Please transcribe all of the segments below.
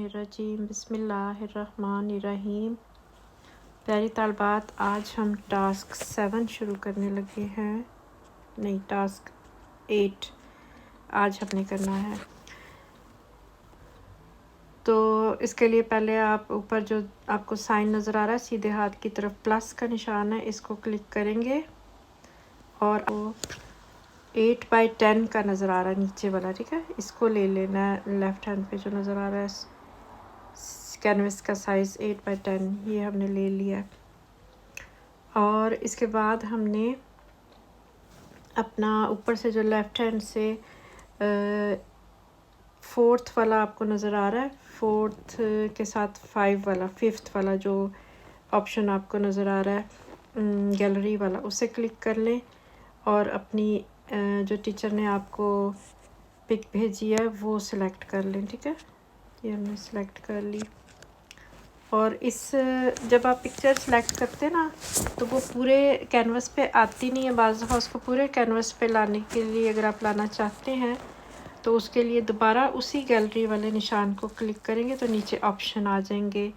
शैतानिर्रजीम बिस्मिल्लाहिर्रहमानिर्रहीम। प्यारी तालबात, आज हम टास्क 7 शुरू करने लगे हैं। नहीं, टास्क 8 आज हमने करना है। तो इसके लिए पहले आप ऊपर जो आपको साइन नज़र आ रहा है सीधे हाथ की तरफ प्लस का निशान है, इसको क्लिक करेंगे और वो 8/10 का नज़र आ रहा है नीचे वाला, ठीक है। इसको ले लेना है। लेफ़्ट हैंड पे जो नज़र आ रहा है कैनवस का साइज़ 8/10, ये हमने ले लिया। और इसके बाद हमने अपना ऊपर से जो लेफ़्ट हैंड से 4th वाला आपको नज़र आ रहा है, 4th के साथ 5 वाला 5th वाला जो ऑप्शन आपको नज़र आ रहा है गैलरी वाला, उसे क्लिक कर लें और अपनी जो टीचर ने आपको पिक भेजी है वो सिलेक्ट कर लें, ठीक है। ये हमने सिलेक्ट कर ली। और इस जब आप पिक्चर सेलेक्ट करते हैं ना, तो वो पूरे कैनवस पे आती नहीं है। बाज़ दफ़ा उसको पूरे कैनवस पे लाने के लिए अगर आप लाना चाहते हैं तो उसके लिए दोबारा उसी गैलरी वाले निशान को क्लिक करेंगे तो नीचे ऑप्शन आ जाएंगे।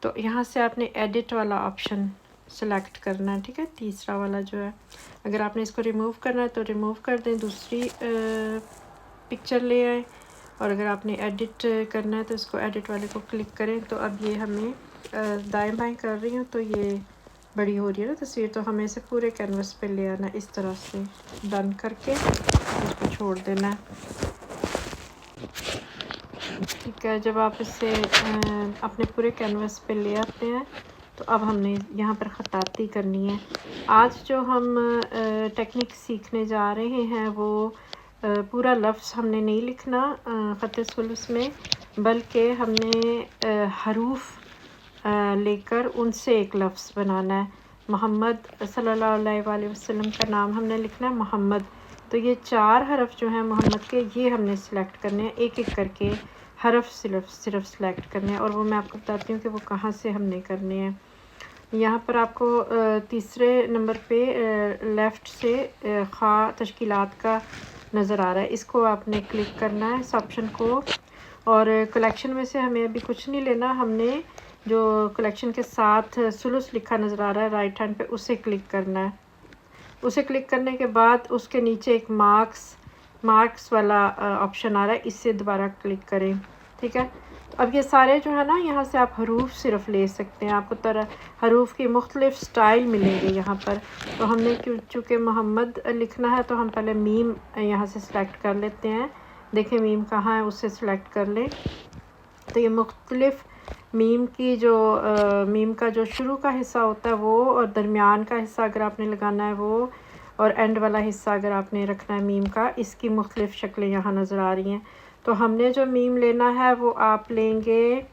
तो यहाँ से आपने एडिट वाला ऑप्शन सेलेक्ट करना है, ठीक है, तीसरा वाला जो है। अगर आपने इसको रिमूव करना है तो रिमूव कर दें, दूसरी पिक्चर ले आए। और अगर आपने एडिट करना है तो इसको एडिट वाले को क्लिक करें। तो अब ये हमें दाएं बाएं कर रही हूँ तो ये बड़ी हो रही है ना तस्वीर, तो हमें इसे पूरे कैनवस पे ले आना इस तरह से डन करके इसको छोड़ देना है, ठीक है। जब आप इसे अपने पूरे कैनवस पे ले आते हैं तो अब हमने यहाँ पर ख़ताती करनी है। आज जो हम टेक्निक सीखने जा रहे हैं वो पूरा लफ्ज़ हमने नहीं लिखना ख़त सुलूस में, बल्कि हमने हरूफ लेकर उनसे एक लफ्ज़ बनाना है। मोहम्मद सल्लल्लाहु अलैहि वसल्लम का नाम हमने लिखना है मोहम्मद। तो ये 4 हरफ जो हैं मोहम्मद के, ये हमने सिलेक्ट करने हैं, एक एक करके हरफ सिर्फ सिलेक्ट करने हैं। और वो मैं आपको बताती हूँ कि वो कहाँ से हमने करने हैं। यहाँ पर आपको तीसरे नंबर पे लेफ़्ट से खा तश्कीलात का नज़र आ रहा है, इसको आपने क्लिक करना है इस ऑप्शन को। और कलेक्शन में से हमें अभी कुछ नहीं लेना, हमने जो कलेक्शन के साथ सुलूस लिखा नज़र आ रहा है राइट हैंड पे, उसे क्लिक करना है। उसे क्लिक करने के बाद उसके नीचे एक मार्क्स वाला ऑप्शन आ रहा है, इससे दोबारा क्लिक करें, ठीक है। अब ये सारे जो है ना, यहाँ से आप हरूफ सिर्फ ले सकते हैं, आपको तरह हरूफ की मुख्तलिफ स्टाइल मिलेंगे यहाँ पर। तो हमने चूँकि मोहम्मद लिखना है तो हम पहले मीम यहाँ से सिलेक्ट कर लेते हैं। देखें मीम कहाँ है, उससे सिलेक्ट कर लें। तो ये मुख्तलिफ मीम की जो मीम का जो शुरू का हिस्सा होता है वो, और दरमियान का हिस्सा अगर आपने लगाना है वो, और एंड वाला हिस्सा अगर आपने रखना है मीम का, इसकी मुख्तलिफ शक्लें यहाँ नज़र आ रही हैं। तो हमने जो मीम लेना है वो आप लेंगे,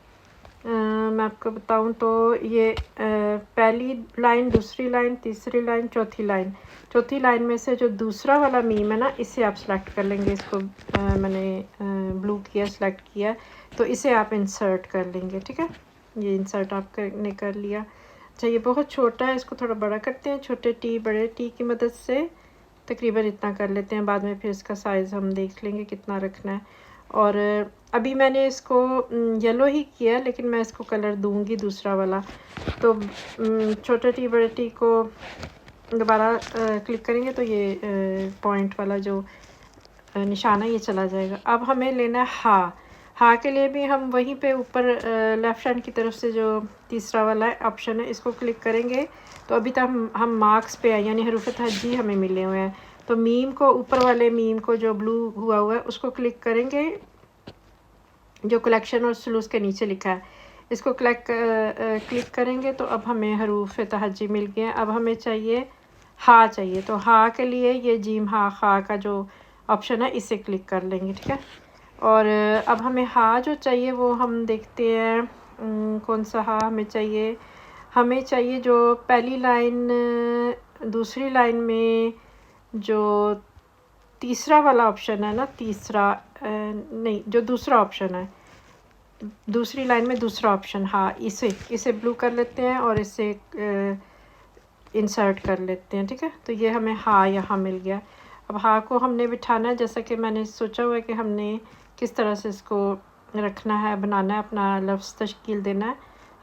मैं आपको बताऊं तो ये पहली लाइन, दूसरी लाइन, तीसरी लाइन, चौथी लाइन। चौथी लाइन में से जो दूसरा वाला मीम है ना, इसे आप सेलेक्ट कर लेंगे। इसको मैंने ब्लू किया, सेलेक्ट किया, तो इसे आप इंसर्ट कर लेंगे, ठीक है। ये इंसर्ट आपने कर लिया। अच्छा, ये बहुत छोटा है, इसको थोड़ा बड़ा करते हैं। छोटे टी बड़े टी की मदद से तकरीबन इतना कर लेते हैं, बाद में फिर इसका साइज़ हम देख लेंगे कितना रखना है। और अभी मैंने इसको येलो ही किया, लेकिन मैं इसको कलर दूंगी दूसरा वाला। तो छोटे टी बड़े टी को दोबारा क्लिक करेंगे तो ये पॉइंट वाला जो निशान है ये चला जाएगा। अब हमें लेना है हा के लिए भी हम वहीं पे ऊपर लेफ़्ट हैंड की तरफ से जो तीसरा वाला ऑप्शन है, इसको क्लिक करेंगे तो अभी तक हम मार्क्स पे है, यानी हरूफ तहज्जी हमें मिले हुए हैं। तो मीम को, ऊपर वाले मीम को जो ब्लू हुआ हुआ है, उसको क्लिक करेंगे जो कलेक्शन और सुलूस के नीचे लिखा है, इसको क्लिक करेंगे तो अब हमें हरूफ तहज्जी मिल गए हैं। अब हमें चाहिए हा चाहिए, तो हा के लिए ये जीम हा खा का जो ऑप्शन है इसे क्लिक कर लेंगे, ठीक है। और अब हमें हा जो चाहिए वो हम देखते हैं कौन सा हा हमें चाहिए। हमें चाहिए जो पहली लाइन, दूसरी लाइन में जो तीसरा वाला ऑप्शन है ना, तीसरा नहीं, जो दूसरा ऑप्शन है, दूसरी लाइन में दूसरा ऑप्शन, हाँ, इसे ब्लू कर लेते हैं और इसे इंसर्ट कर लेते हैं, ठीक है। तो ये हमें हाँ यहाँ मिल गया। अब हाँ को हमने बिठाना है, जैसा कि मैंने सोचा हुआ है कि हमने किस तरह से इसको रखना है, बनाना है, अपना लफ्ज़ तश्कील देना है,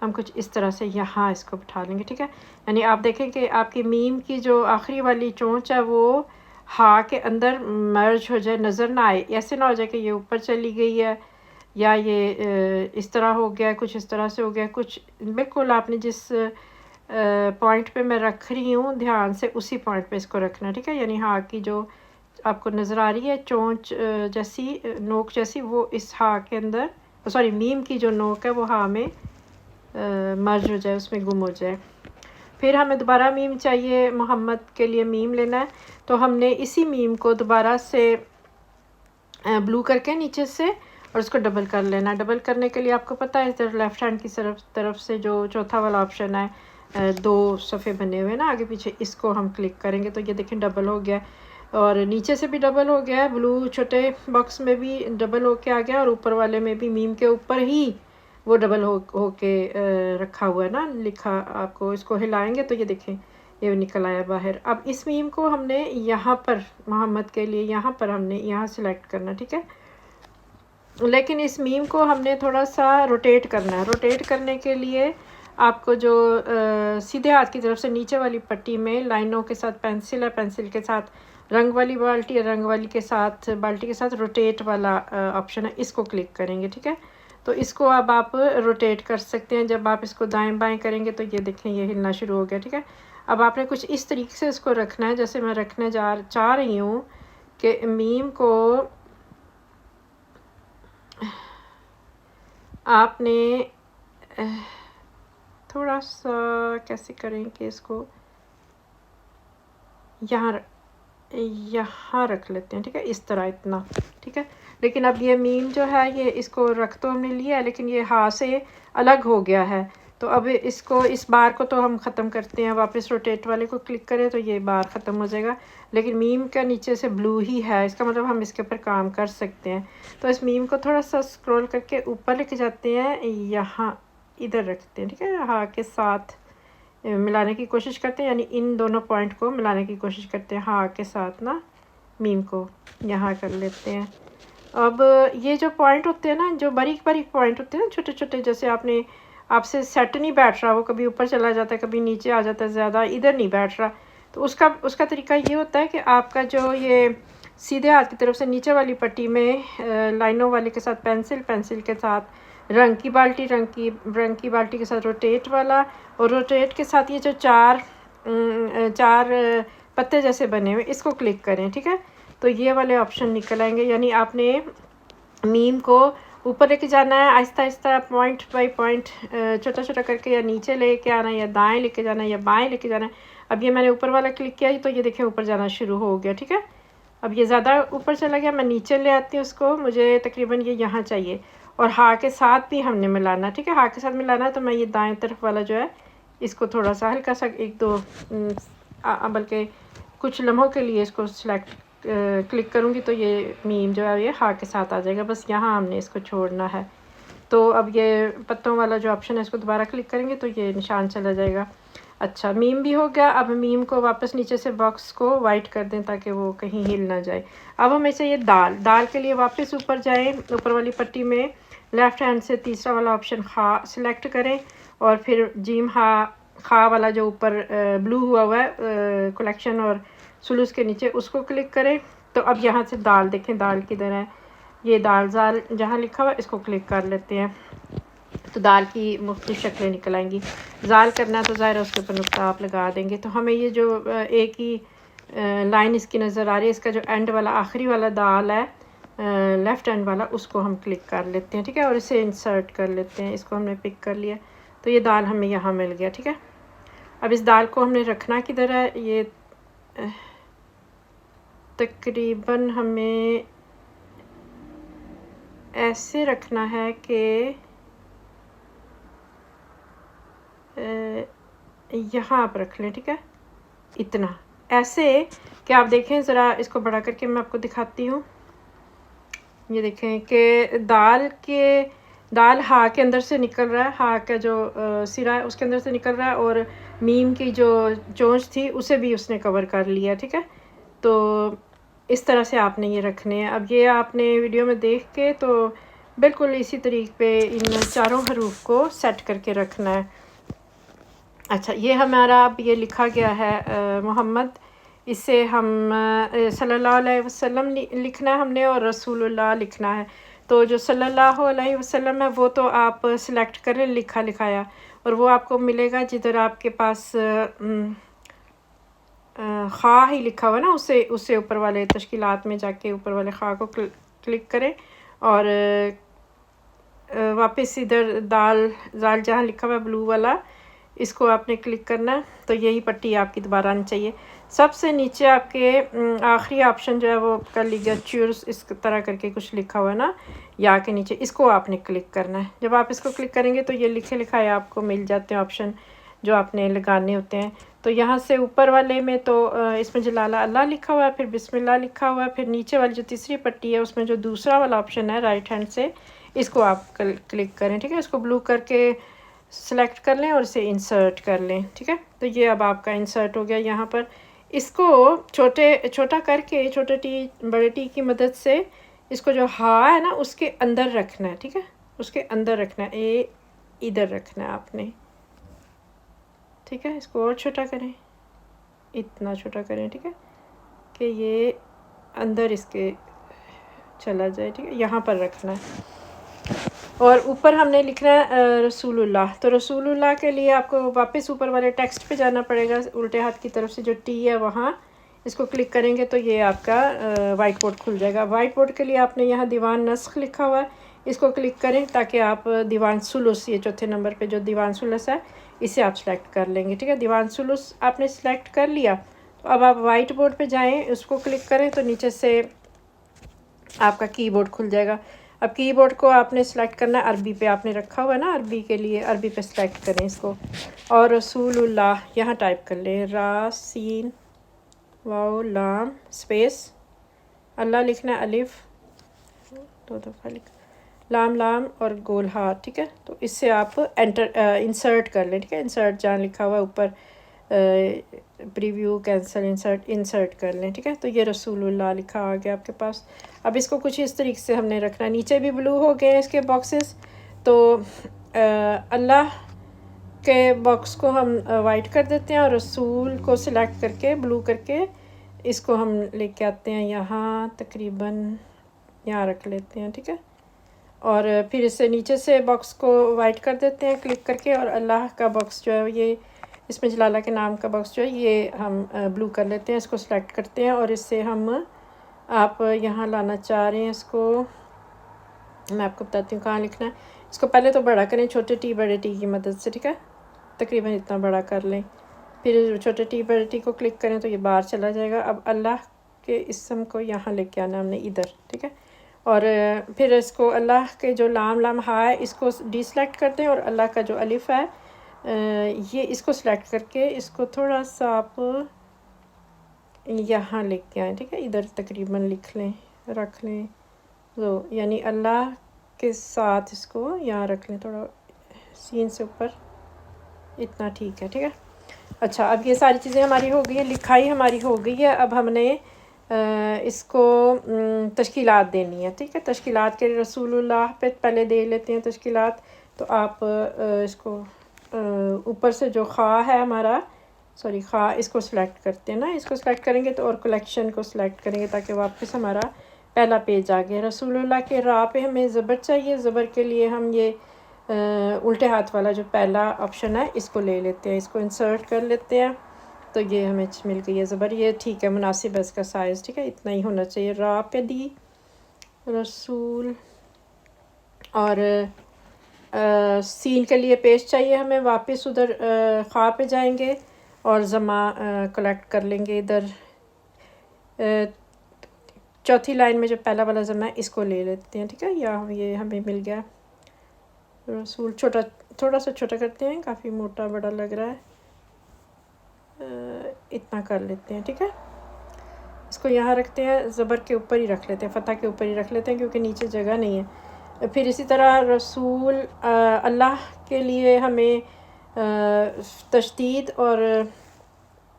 हम कुछ इस तरह से यहाँ इसको बिठा लेंगे, ठीक है। यानी आप देखें कि आपकी मीम की जो आखिरी वाली चोंच है वो हा के अंदर मर्ज हो जाए, नज़र ना आए। ऐसे ना हो जाए कि ये ऊपर चली गई है या ये इस तरह हो गया, कुछ इस तरह से हो गया, कुछ बिल्कुल आपने जिस पॉइंट पे मैं रख रही हूँ ध्यान से उसी पॉइंट पे इसको रखना, ठीक है। यानी हा की जो आपको नज़र आ रही है चोंच जैसी, नोक जैसी, वो इस हा के अंदर, सॉरी मीम की जो नोक है वो हा में मर्ज हो जाए, उसमें गुम हो जाए। फिर हमें दोबारा मीम चाहिए, मोहम्मद के लिए मीम लेना है, तो हमने इसी मीम को दोबारा से ब्लू करके नीचे से और उसको डबल कर लेना। डबल करने के लिए आपको पता है इधर लेफ़्ट हैंड की तरफ से जो चौथा वाला ऑप्शन है, 2 सफ़े बने हुए ना आगे पीछे, इसको हम क्लिक करेंगे तो ये देखें डबल हो गया, और नीचे से भी डबल हो गया है, ब्लू छोटे बॉक्स में भी डबल हो के आ गया, और ऊपर वाले में भी मीम के ऊपर ही वो डबल हो के रखा हुआ है ना, लिखा। आपको इसको हिलाएंगे तो ये देखें ये निकल आया बाहर। अब इस मीम को हमने यहाँ पर मोहम्मद के लिए यहाँ पर हमने यहाँ सेलेक्ट करना, ठीक है। लेकिन इस मीम को हमने थोड़ा सा रोटेट करना है। रोटेट करने के लिए आपको जो सीधे हाथ की तरफ से नीचे वाली पट्टी में लाइनों के साथ पेंसिल है, पेंसिल के साथ रंग वाली बाल्टी, रंग वाली के साथ बाल्टी के साथ रोटेट वाला ऑप्शन है, इसको क्लिक करेंगे, ठीक है। तो इसको अब आप रोटेट कर सकते हैं। जब आप इसको दाएं बाएं करेंगे तो ये देखें ये हिलना शुरू हो गया, ठीक है। अब आपने कुछ इस तरीके से इसको रखना है जैसे मैं रखने चाह रही हूँ कि मीम को आपने थोड़ा सा कैसे करें कि इसको यहाँ रख लेते हैं, ठीक है, इस तरह इतना, ठीक है। लेकिन अब ये मीम जो है ये इसको रख तो हमने लिया है लेकिन ये हाथ से अलग हो गया है, तो अब इसको इस बार को तो हम ख़त्म करते हैं। वापस रोटेट वाले को क्लिक करें तो ये बार ख़त्म हो जाएगा, लेकिन मीम का नीचे से ब्लू ही है, इसका मतलब हम इसके ऊपर काम कर सकते हैं। तो इस मीम को थोड़ा सा स्क्रॉल करके ऊपर लेके जाते हैं, यहाँ इधर रखते हैं, ठीक है। हाँ के साथ मिलाने की कोशिश करते हैं, यानी इन दोनों पॉइंट को मिलाने की कोशिश करते हैं, हाँ के साथ ना मीम को यहाँ कर लेते हैं। अब ये जो पॉइंट होते हैं ना, जो बारीक बारीक पॉइंट होते हैं ना, छोटे छोटे, जैसे आपसे सेट नहीं बैठ रहा, वो कभी ऊपर चला जाता है, कभी नीचे आ जाता है, ज़्यादा इधर नहीं बैठ रहा, तो उसका तरीका ये होता है कि आपका जो ये सीधे हाथ की तरफ से नीचे वाली पट्टी में लाइनों वाले के साथ पेंसिल के साथ रंग की बाल्टी के साथ रोटेट वाला, और रोटेट के साथ ये जो चार पत्ते जैसे बने हुए, इसको क्लिक करें, ठीक है। तो ये वाले ऑप्शन निकल आएंगे, यानी आपने मीम को ऊपर लेके जाना है, Aahista Aahista point by point छोटा छोटा करके, या नीचे लेके आना है, या दाएं लेके जाना है, या बाएं लेके जाना है। अब ये मैंने ऊपर वाला क्लिक किया तो ये देखें ऊपर जाना शुरू हो गया, ठीक है। अब ये ज़्यादा ऊपर चला गया, मैं नीचे ले आती हूँ उसको, मुझे तकरीबन ये यहाँ चाहिए, और हा के साथ भी हमने मिलाना, ठीक है। हा के साथ मिलाना, तो मैं ये दाएं तरफ वाला जो है इसको थोड़ा सा हल्का सा 1-2 बल्कि कुछ लम्हों के लिए इसको सिलेक्ट क्लिक करूँगी तो ये मीम जो है ये हा के साथ आ जाएगा, बस यहाँ हमने इसको छोड़ना है। तो अब ये पत्तों वाला जो ऑप्शन है इसको दोबारा क्लिक करेंगे तो ये निशान चला जाएगा। अच्छा, मीम भी हो गया। अब मीम को वापस नीचे से बॉक्स को वाइट कर दें ताकि वो कहीं हिल ना जाए। अब हमें चाहिए दाल के लिए वापस ऊपर जाएं, ऊपर वाली पट्टी में लेफ़्ट हैंड से तीसरा वाला ऑप्शन खा सिलेक्ट करें, और फिर जीम खा वाला जो ऊपर ब्लू हुआ हुआ है कलेक्शन और सुलूस के नीचे, उसको क्लिक करें। तो अब यहाँ से दाल देखें, दाल किधर है, ये दाल जाल जहाँ लिखा हुआ है इसको क्लिक कर लेते हैं, तो दाल की मुख्तलिफ शक्लें निकल आएंगी। जाल करना तो ज़ाहिर है उसके ऊपर नुक्ता आप लगा देंगे। तो हमें ये जो एक ही लाइन इसकी नज़र आ रही है, इसका जो एंड वाला आखिरी वाला दाल है लेफ़्ट एंड वाला, उसको हम क्लिक कर लेते हैं, ठीक है, और इसे इंसर्ट कर लेते हैं। इसको हमने पिक कर लिया तो ये दाल हमें यहाँ मिल गया, ठीक है। अब इस दाल को हमने रखना किधर है, ये तकरीबन हमें ऐसे रखना है कि यहाँ आप रख लें, ठीक है, इतना ऐसे कि आप देखें ज़रा, इसको बड़ा करके मैं आपको दिखाती हूँ। ये देखें कि दाल हा के अंदर से निकल रहा है, हा का जो सिरा है उसके अंदर से निकल रहा है, और मीम की जो चोंच थी उसे भी उसने कवर कर लिया, ठीक है। तो इस तरह से आपने ये रखने हैं। अब ये आपने वीडियो में देख के तो बिल्कुल इसी तरीके पे इन चारों हरूफ को सेट करके रखना है। अच्छा, ये हमारा अब ये लिखा गया है मोहम्मद, इसे हम सल्लल्लाहु अलैहि वसल्लम लिखना है हमने और रसूलुल्लाह लिखना है। तो जो सल्लल्लाहु अलैहि वसल्लम है वो तो आप सिलेक्ट करें लिखा लिखाया, और वो आपको मिलेगा जिधर आपके पास खा ही लिखा हुआ ना, उससे ऊपर वाले तश्कीलात में जाके ऊपर वाले खा को क्लिक करें और वापस इधर दाल जहाँ लिखा हुआ है ब्लू वाला, इसको आपने क्लिक करना है। तो यही पट्टी आपकी दोबारा आनी चाहिए। सबसे नीचे आपके आखिरी ऑप्शन जो है वो कर लीजिए चूज, इस तरह करके कुछ लिखा हुआ है ना या के नीचे, इसको आपने क्लिक करना है। जब आप इसको क्लिक करेंगे तो ये लिखे लिखाए आपको मिल जाते हैं ऑप्शन जो आपने लगाने होते हैं। तो यहाँ से ऊपर वाले में तो इसमें जलाला अल्लाह लिखा हुआ है, फिर बिस्मिल्लाह लिखा हुआ है, फिर नीचे वाली जो तीसरी पट्टी है उसमें जो दूसरा वाला ऑप्शन है राइट हैंड से, इसको आप क्लिक करें। ठीक है, इसको ब्लू करके सेलेक्ट कर लें और इसे इंसर्ट कर लें। ठीक है, तो ये अब आपका इंसर्ट हो गया यहाँ पर। इसको छोटा करके छोटे टी बड़े टी की मदद से इसको जो हा है ना उसके अंदर रखना है। ठीक है, उसके अंदर रखना है, ए इधर रखना है आपने। ठीक है, इसको और छोटा करें, इतना छोटा करें। ठीक है, कि ये अंदर इसके चला जाए। ठीक है, यहाँ पर रखना है और ऊपर हमने लिखना है रसूलुल्लाह। तो रसूलुल्लाह के लिए आपको वापस ऊपर वाले टेक्स्ट पे जाना पड़ेगा, उल्टे हाथ की तरफ से जो टी है वहाँ इसको क्लिक करेंगे तो ये आपका वाइट बोर्ड खुल जाएगा। वाइट बोर्ड के लिए आपने यहाँ दीवान नस्ख लिखा हुआ है, इसको क्लिक करें ताकि आप दीवान सुलुस, ये चौथे नंबर पे जो दीवान सुलुस है इसे आप सेलेक्ट कर लेंगे। ठीक है, दीवान सुलुस आपने सेलेक्ट कर लिया तो अब आप वाइट बोर्ड पे जाएं, उसको क्लिक करें तो नीचे से आपका कीबोर्ड खुल जाएगा। अब कीबोर्ड को आपने सेलेक्ट करना है, अरबी पे आपने रखा हुआ है ना, अरबी के लिए अरबी पे सेलेक्ट करें इसको और रसूलुल्लाह यहाँ टाइप कर लें, रा सीन वाओ लाम स्पेस अल्लाह लिखना है, अलिफ दो दफ़ा लिख, लाम और गोल हाथ। ठीक है, तो इससे आप एंटर इंसर्ट कर लें। ठीक है, इंसर्ट जहाँ लिखा हुआ है ऊपर प्रीव्यू कैंसिल इंसर्ट कर लें। ठीक है, तो ये रसूलुल्लाह लिखा आ गया आपके पास। अब इसको कुछ इस तरीके से हमने रखना है, नीचे भी ब्लू हो गए इसके बॉक्सेस, तो अल्लाह के बॉक्स को हम वाइट कर देते हैं और रसूल को सिलेक्ट करके ब्लू करके इसको हम लेके आते हैं यहाँ, तकरीबन यहाँ रख लेते हैं। ठीक है, और फिर इससे नीचे से बॉक्स को वाइट कर देते हैं क्लिक करके, और अल्लाह का बॉक्स जो है ये इसमें जलाला के नाम का बॉक्स जो है ये हम ब्लू कर लेते हैं, इसको सेलेक्ट करते हैं और इससे हम आप यहाँ लाना चाह रहे हैं इसको, मैं आपको बताती हूँ कहाँ लिखना है। इसको पहले तो बड़ा करें छोटे टी बड़े टी की मदद से। ठीक है, तकरीबन इतना बड़ा कर लें, फिर छोटे टी बड़े टी को क्लिक करें तो ये बाहर चला जाएगा। अब अल्लाह के इसम को यहाँ लेके आना हमने इधर। ठीक है, और फिर इसको अल्लाह के जो लाम हा है इसको डिसलेक्ट कर दें और अल्लाह का जो अलिफ है ये इसको सेलेक्ट करके इसको थोड़ा सा आप यहाँ लेके आएँ। ठीक है, इधर तकरीबन लिख लें, रख लें, तो यानी अल्लाह के साथ इसको यहाँ रख लें, थोड़ा सीन से ऊपर, इतना ठीक है। ठीक है, अच्छा, अब ये सारी चीज़ें हमारी हो गई हैं, लिखाई हमारी हो गई है। अब हमने इसको तश्कीलात देनी है। ठीक है, तश्कीलात के रसूलुल्लाह पे पहले दे लेते हैं तश्कीलात। तो आप इसको ऊपर से जो खा है हमारा, सॉरी खा, इसको सेलेक्ट करते हैं ना, इसको सेलेक्ट करेंगे तो और कलेक्शन को सेलेक्ट करेंगे ताकि वापस हमारा पहला पेज आ गया। रसूलुल्लाह के रा पे हमें ज़बर चाहिए, ज़बर के लिए हम ये उल्टे हाथ वाला जो पहला ऑप्शन है इसको ले लेते हैं, इसको इंसर्ट कर लेते हैं, तो ये हमें मिल गई है ज़बर। ये ठीक है, मुनासिब है इसका साइज़। ठीक है, इतना ही होना चाहिए। रा पे दी रसूल, और सीन के लिए पेज चाहिए हमें, वापस उधर खा पे जाएंगे और ज़मा कलेक्ट कर लेंगे इधर चौथी लाइन में जो पहला वाला ज़मा है इसको ले लेते हैं। ठीक है, या ये हमें मिल गया रसूल, छोटा थोड़ा सा छोटा करते हैं, काफ़ी मोटा बड़ा लग रहा है, इतना कर लेते हैं। ठीक है, इसको यहाँ रखते हैं, ज़बर के ऊपर ही रख लेते हैं, फ़तह के ऊपर ही रख लेते हैं क्योंकि नीचे जगह नहीं है। फिर इसी तरह रसूल अल्लाह के लिए हमें तशदीद और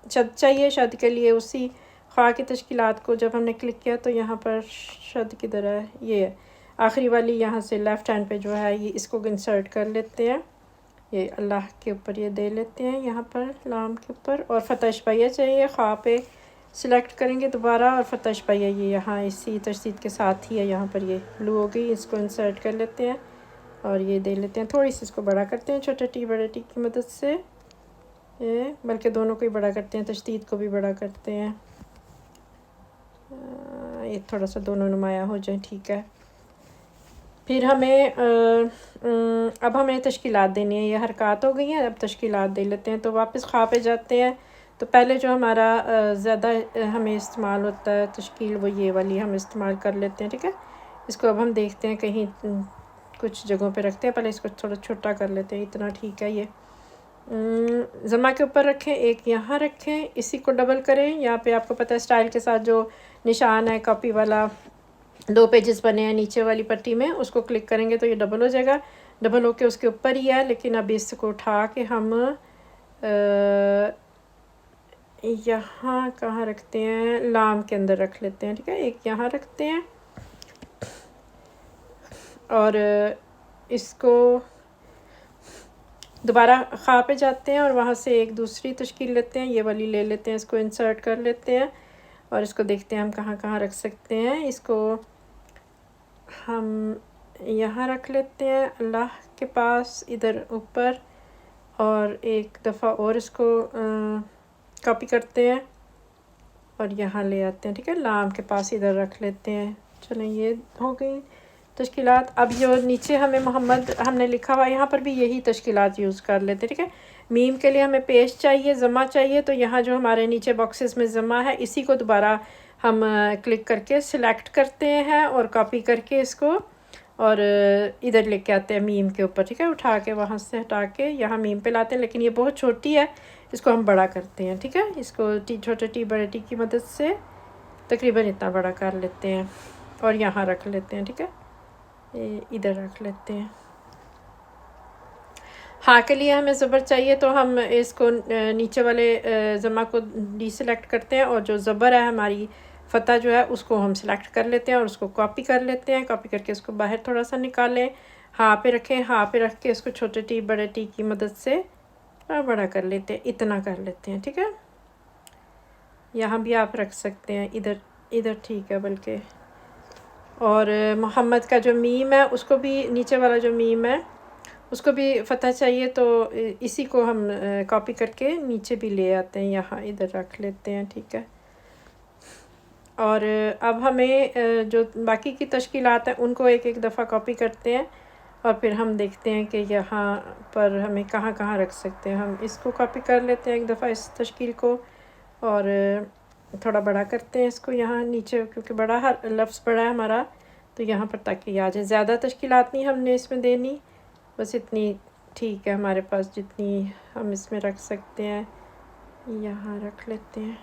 शद चाहिए। शद के लिए उसी खा की तश्कीलात को जब हमने क्लिक किया तो यहाँ पर शद की तरह ये है। आखिरी वाली यहाँ से लेफ़्ट हैंड पे जो है ये इसको इंसर्ट कर लेते हैं, ये अल्लाह के ऊपर ये दे लेते हैं यहाँ पर लाम के ऊपर। और फतह शबैया चाहिए, ख़ा पे सिलेक्ट करेंगे दोबारा, और फतह शबैया ये यहाँ इसी तशदीद के साथ ही है, यहाँ पर ये ब्लू हो गई, इसको इंसर्ट कर लेते हैं और ये दे लेते हैं। थोड़ी सी इसको बड़ा करते हैं छोटे टी बड़े टी की मदद से, ये बल्कि दोनों को ही बड़ा करते हैं, तशदीद को भी बड़ा करते हैं, ये थोड़ा सा दोनों नुमाया हो जाए, ठीक है। फिर हमें अब हमें तश्कीलात देनी है, ये हरकत हो गई हैं, अब तश्कीलात दे लेते हैं। तो वापस ख़ा पे जाते हैं, तो पहले जो हमारा ज़्यादा हमें इस्तेमाल होता है तश्कील, वो ये वाली हम इस्तेमाल कर लेते हैं, ठीक है। इसको अब हम देखते हैं, कहीं कुछ जगहों पे रखते हैं, पहले इसको थोड़ा छोटा कर लेते हैं, इतना ठीक है। ये ज़मा के ऊपर रखें, एक यहाँ रखें, इसी को डबल करें। यहाँ पे आपको पता है स्टाइल के साथ जो निशान है कॉपी वाला, 2 पेजेस बने हैं नीचे वाली पट्टी में, उसको क्लिक करेंगे तो ये डबल हो जाएगा। डबल होके उसके ऊपर ही है, लेकिन अब इसको उठा के हम यहाँ कहाँ रखते हैं, लाम के अंदर रख लेते हैं, ठीक है। एक यहाँ रखते हैं और इसको दोबारा ख़ा पे जाते हैं और वहाँ से एक दूसरी तश्कील लेते हैं, ये वाली ले लेते हैं, इसको इंसर्ट कर लेते हैं और इसको देखते हैं हम कहाँ कहाँ रख सकते हैं। इसको हम यहाँ रख लेते हैं अल्लाह के पास इधर ऊपर, और एक दफ़ा और इसको कॉपी करते हैं और यहाँ ले आते हैं, ठीक है। लाम के पास इधर रख लेते हैं। चलें, ये हो गई तश्कीलात। अब जो नीचे हमें मोहम्मद हमने लिखा हुआ, यहाँ पर भी यही तश्कीलात यूज़ कर लेते हैं, ठीक है। मीम के लिए हमें पेश चाहिए, ज़मा चाहिए, तो यहाँ जो हमारे नीचे बॉक्सेस में ज़मा है, इसी को दोबारा हम क्लिक करके सिलेक्ट करते हैं और कॉपी करके इसको और इधर लेके आते हैं मीम के ऊपर, ठीक है। उठा के वहाँ से हटा के यहाँ मीम पे लाते हैं, लेकिन ये बहुत छोटी है, इसको हम बड़ा करते हैं, ठीक है। इसको छोटे टी बड़े टी की मदद से तकरीबन इतना बड़ा कर लेते हैं और यहाँ रख लेते हैं, ठीक है। इधर रख लेते हैं। हाँ के लिए हमें ज़बर चाहिए, तो हम इसको नीचे वाले ज़मा को डीसेलेक्ट करते हैं और जो ज़बर है हमारी फ़तह जो है उसको हम सेलेक्ट कर लेते हैं और उसको कॉपी कर लेते हैं। कॉपी करके उसको बाहर थोड़ा सा निकालें, हाँ पे रखें, हाँ पे रख के इसको छोटे टी बड़े टी की मदद से बड़ा कर लेते हैं, इतना कर लेते हैं, ठीक है। यहाँ भी आप रख सकते हैं, इधर इधर ठीक है बल्कि। और मोहम्मद का जो मीम है उसको भी, नीचे वाला जो मीम है उसको भी फ़तह चाहिए, तो इसी को हम कॉपी करके नीचे भी ले आते हैं, यहाँ इधर रख लेते हैं, ठीक है। और अब हमें जो बाकी की तश्कीलात हैं उनको एक एक दफ़ा कॉपी करते हैं और फिर हम देखते हैं कि यहाँ पर हमें कहाँ कहाँ रख सकते हैं। हम इसको कॉपी कर लेते हैं एक दफ़ा, इस तश्कील को, और थोड़ा बड़ा करते हैं इसको यहाँ नीचे, क्योंकि बड़ा लफ्ज़ बड़ा है हमारा, तो यहाँ पर ताकि आ जाए। ज़्यादा तश्कीलात नहीं हमने इसमें देनी, बस इतनी ठीक है हमारे पास जितनी हम इसमें रख सकते हैं। यहाँ रख लेते हैं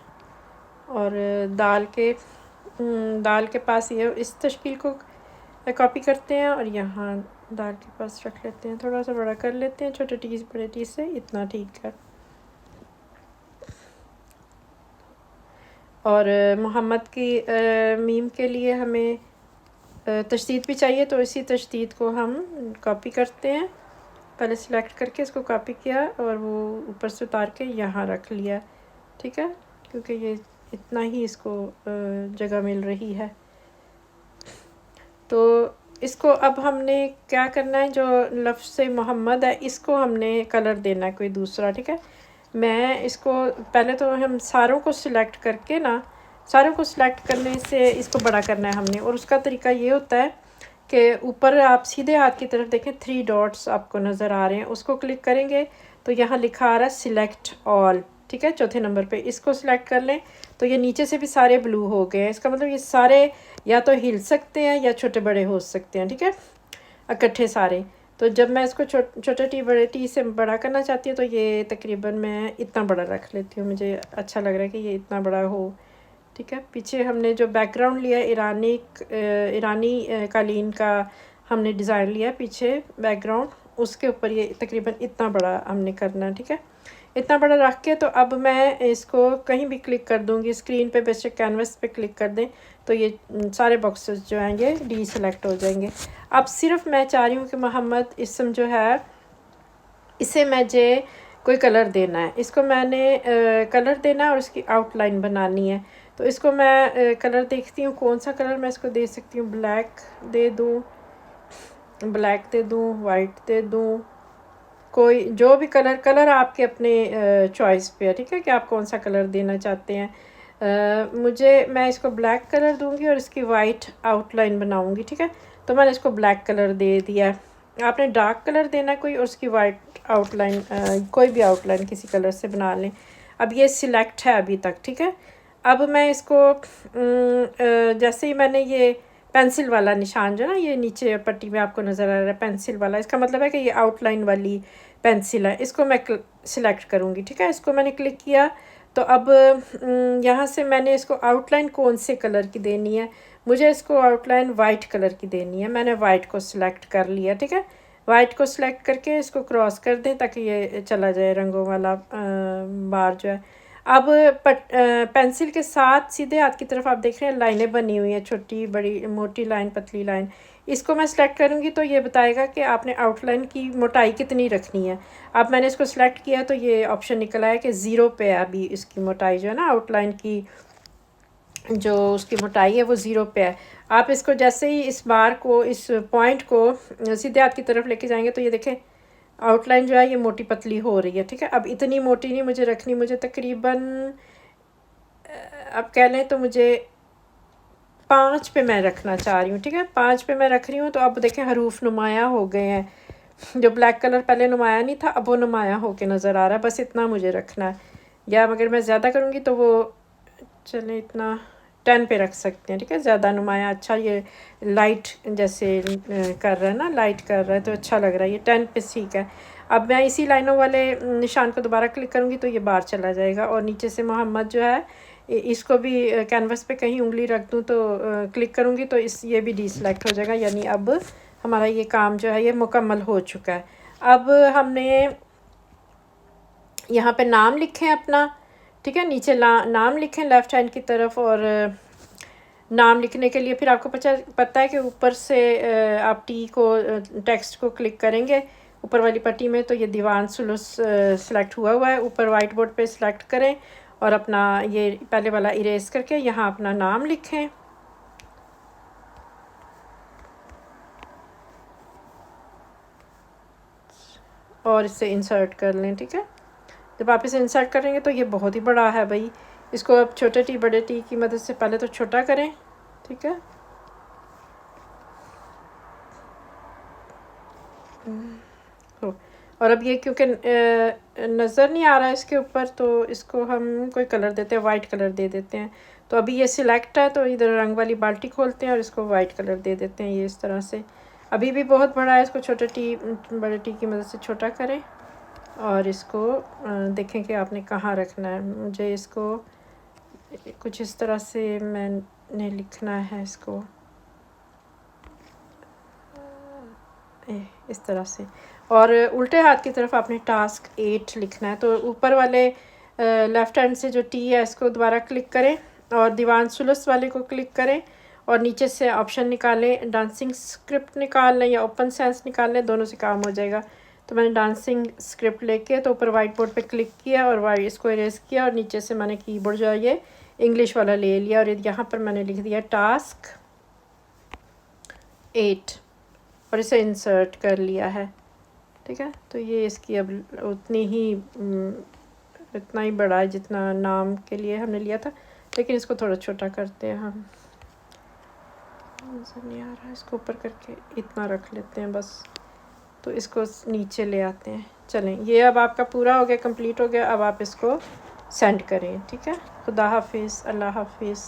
और दाल के पास ये इस तश्कील को कॉपी करते हैं और यहाँ दाल के पास रख लेते हैं, थोड़ा सा बड़ा कर लेते हैं छोटे टी बड़े टी से, इतना ठीक है। और मोहम्मद की मीम के लिए हमें तशदीद भी चाहिए, तो इसी तशदीद को हम कॉपी करते हैं, पहले सिलेक्ट करके इसको कॉपी किया और वो ऊपर से उतार के यहाँ रख लिया, ठीक है, क्योंकि ये इतना ही इसको जगह मिल रही है। तो इसको अब हमने क्या करना है, जो लफ्ज़ से मोहम्मद है इसको हमने कलर देना है कोई दूसरा, ठीक है। मैं इसको पहले तो हम सारों को सिलेक्ट करके ना, सारों को सिलेक्ट करने से इसको बड़ा करना है हमने, और उसका तरीका ये होता है कि ऊपर आप सीधे हाथ की तरफ देखें 3 डॉट्स आपको नज़र आ रहे हैं, उसको क्लिक करेंगे तो यहाँ लिखा आ रहा है सिलेक्ट ऑल, ठीक है, चौथे नंबर पे इसको सिलेक्ट कर लें तो ये नीचे से भी सारे ब्लू हो गए हैं। इसका मतलब ये सारे या तो हिल सकते हैं या छोटे बड़े हो सकते हैं, ठीक है, इकट्ठे सारे। तो जब मैं इसको छोटे टी बड़े टी से बड़ा करना चाहती हूँ तो ये तकरीबन मैं इतना बड़ा रख लेती हूँ, मुझे अच्छा लग रहा है कि ये इतना बड़ा हो, ठीक है। पीछे हमने जो बैकग्राउंड लिया ईरानी कालीन का हमने डिज़ाइन लिया पीछे बैकग्राउंड, उसके ऊपर ये तकरीबन इतना बड़ा हमने करना है, ठीक है। इतना बड़ा रख के तो अब मैं इसको कहीं भी क्लिक कर दूँगी स्क्रीन पे, बेशक कैनवस पे क्लिक कर दें तो ये सारे बॉक्सेस जो हैं ये डीसेलेक्ट हो जाएंगे। अब सिर्फ मैं चाह रही हूँ कि मोहम्मद इसम जो है इसे मुझे कोई कलर देना है, इसको मैंने कलर देना है और इसकी आउटलाइन बनानी है। तो इसको मैं कलर देखती हूँ कौन सा कलर मैं इसको दे सकती हूँ। ब्लैक दे दूँ, ब्लैक दे दूँ, वाइट दे दूँ, कोई जो भी कलर आपके अपने चॉइस पे है, ठीक है, कि आप कौन सा कलर देना चाहते हैं। मैं इसको ब्लैक कलर दूंगी और इसकी वाइट आउटलाइन बनाऊंगी, ठीक है। तो मैंने इसको ब्लैक कलर दे दिया। आपने डार्क कलर देना कोई और उसकी वाइट आउटलाइन कोई भी आउटलाइन किसी कलर से बना लें। अब ये सिलेक्ट है अभी तक, ठीक है। अब मैं इसको जैसे ही मैंने ये पेंसिल वाला निशान जो ना ये नीचे पट्टी में आपको नज़र आ रहा है पेंसिल वाला, इसका मतलब है कि ये आउटलाइन वाली पेंसिल है, इसको मैं सिलेक्ट करूँगी, ठीक है। इसको मैंने क्लिक किया तो अब यहाँ से मैंने इसको आउटलाइन कौन से कलर की देनी है, मुझे इसको आउटलाइन वाइट कलर की देनी है। मैंने वाइट को सिलेक्ट कर लिया, ठीक है। वाइट को सिलेक्ट करके इसको क्रॉस कर दें ताकि ये चला जाए रंगों वाला बार जो है। अब पेंसिल के साथ सीधे हाथ की तरफ आप देख रहे हैं लाइनें बनी हुई हैं, छोटी बड़ी मोटी लाइन पतली लाइन। इसको मैं सिलेक्ट करूँगी तो ये बताएगा कि आपने आउटलाइन की मोटाई कितनी रखनी है। अब मैंने इसको सिलेक्ट किया तो ये ऑप्शन निकला है कि 0 पे है अभी इसकी मोटाई जो है ना, आउटलाइन की जो उसकी मोटाई है वो 0 पे है। आप इसको जैसे ही इस बार को इस पॉइंट को सीधे हाथ की तरफ लेके जाएंगे तो ये देखें आउटलाइन जो है ये मोटी पतली हो रही है, ठीक है। अब इतनी मोटी नहीं मुझे रखनी, मुझे तकरीबन अब कह लें तो मुझे 5 पे मैं रखना चाह रही हूँ, ठीक है। 5 पे मैं रख रही हूँ तो अब देखें हरूफ नुमाया हो गए हैं। जो ब्लैक कलर पहले नुमाया नहीं था अब वो नुमाया हो के नज़र आ रहा है। बस इतना मुझे रखना है, या अगर मैं ज़्यादा करूँगी तो वो चले इतना 10 पे रख सकते हैं, ठीक है। ज़्यादा नुमाया अच्छा ये लाइट जैसे कर रहा है ना, लाइट कर रहा है तो अच्छा लग रहा है, ये 10 पे ठीक है। अब मैं इसी लाइनों वाले निशान को दोबारा क्लिक करूँगी तो ये बाहर चला जाएगा और नीचे से मोहम्मद जो है इसको भी कैनवस पे कहीं उंगली रख दूँ तो क्लिक करूँगी तो ये भी डीसेलेक्ट हो जाएगा, यानी अब हमारा ये काम जो है ये मुकम्मल हो चुका है। अब हमने यहाँ पे नाम लिखें अपना, ठीक है। नीचे नाम लिखें लेफ़्ट हैंड की तरफ, और नाम लिखने के लिए फिर आपको पता है कि ऊपर से आप टी को टेक्स्ट को क्लिक करेंगे ऊपर वाली पट्टी में तो ये दीवान सुलूस सेलेक्ट हुआ है। ऊपर वाइट बोर्ड पे सिलेक्ट करें और अपना ये पहले वाला इरेज करके यहाँ अपना नाम लिखें और इसे इंसर्ट कर लें, ठीक है। जब आप इसे इंसर्ट करेंगे तो ये बहुत ही बड़ा है भाई, इसको अब छोटे टी बड़े टी की मदद से पहले तो छोटा करें, ठीक है। और अब ये क्योंकि नज़र नहीं आ रहा है इसके ऊपर तो इसको हम कोई कलर देते हैं, वाइट कलर दे देते हैं। तो अभी ये सिलेक्ट है तो इधर रंग वाली बाल्टी खोलते हैं और इसको वाइट कलर दे देते हैं, ये इस तरह से। अभी भी बहुत बड़ा है, इसको छोटे टी बड़े टी की मदद से छोटा करें और इसको देखें कि आपने कहाँ रखना है। मुझे इसको कुछ इस तरह से मैंने लिखना है, इसको इस तरह से, और उल्टे हाथ की तरफ आपने टास्क 8 लिखना है। तो ऊपर वाले लेफ़्ट हैंड से जो टी है इसको दोबारा क्लिक करें और दीवान सुलस वाले को क्लिक करें और नीचे से ऑप्शन निकालें, डांसिंग स्क्रिप्ट निकाल लें या ओपन सेंस निकाल लें, दोनों से काम हो जाएगा। तो मैंने डांसिंग स्क्रिप्ट लेके तो ऊपर वाइट बोर्ड पे क्लिक किया और इसको इरेज किया और नीचे से मैंने कीबोर्ड जो है ये इंग्लिश वाला ले लिया और यहाँ पर मैंने लिख दिया टास्क 8 और इसे इंसर्ट कर लिया है, ठीक है। तो ये इसकी अब उतनी ही इतना ही बड़ा है जितना नाम के लिए हमने लिया था, लेकिन इसको थोड़ा छोटा करते हैं हम, नज़र नहीं आ रहा है, इसको ऊपर करके इतना रख लेते हैं बस। तो इसको नीचे ले आते हैं। चलें, ये अब आपका पूरा हो गया, कंप्लीट हो गया। अब आप इसको सेंड करें, ठीक है। खुदा हाफिज़, अल्लाह हाफिज़।